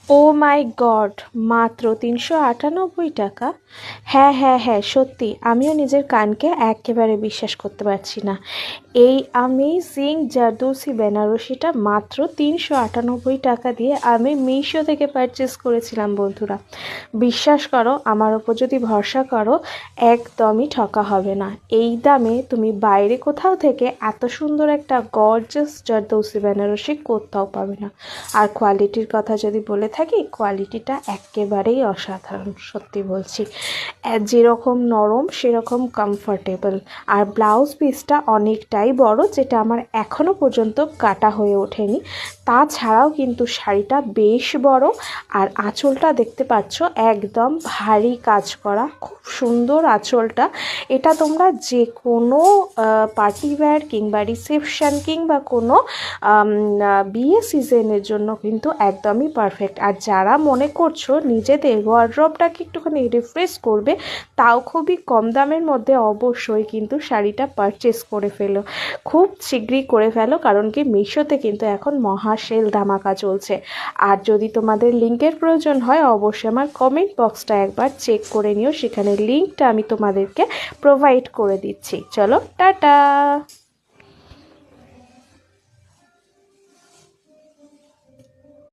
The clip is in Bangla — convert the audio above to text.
ও মাই গড! মাত্র ৩৯৮ টাকা। হ্যাঁ হ্যাঁ হ্যাঁ, সত্যি আমিও নিজের কানকে একেবারে বিশ্বাস করতে পারছি না। এই অ্যামেজিং জারদৌসি বেনারসিটা মাত্র ৩৯৮ টাকা দিয়ে আমি মিশো থেকে পারচেস করেছিলাম বন্ধুরা। বিশ্বাস করো, আমার ওপর যদি ভরসা করো, একদমই ঠকা হবে না। এই দামে তুমি বাইরে কোথাও থেকে এত সুন্দর একটা গর্জাস জারদৌসি বেনারসি কোথাও পাবে না। আর কোয়ালিটির কথা যদি বলে থাকি, কোয়ালিটিটা একেবারেই অসাধারণ, সত্যি বলছি। যেরকম নরম সেরকম কমফর্টেবল। আর ব্লাউজ পিসটা অনেকটাই বড়, যেটা আমার এখনও পর্যন্ত কাটা হয়ে ওঠেনি। তাছাড়াও কিন্তু শাড়িটা বেশ বড়। আর আঁচলটা দেখতে পাচ্ছ, একদম ভারী কাজ করা, খুব সুন্দর আঁচলটা। এটা তোমরা যে কোনো পার্টি ওয়্যার কিংবা রিসেপশন কিংবা কোনো বিয়ে সিজনের জন্য কিন্তু একদমই পারফেক্ট। আর যারা মনে করছো নিজেদের ওয়ারড্রবটাকে একটুখানি রিফ্রেশ করবে, তাও খুবই কম দামের মধ্যে অবশ্যই কিন্তু শাড়িটা পারচেস করে ফেলো, খুব শীঘ্রই করে ফেলো। কারণ কি, মিশোতে কিন্তু এখন মহা সেল ধামাকা চলছে। আর যদি তোমাদের লিঙ্কের প্রয়োজন হয়, অবশ্যই আমার কমেন্ট বক্সটা একবার চেক করে নিও, সেখানে লিঙ্কটা আমি তোমাদেরকে প্রোভাইড করে দিচ্ছি। চলো, টাটা।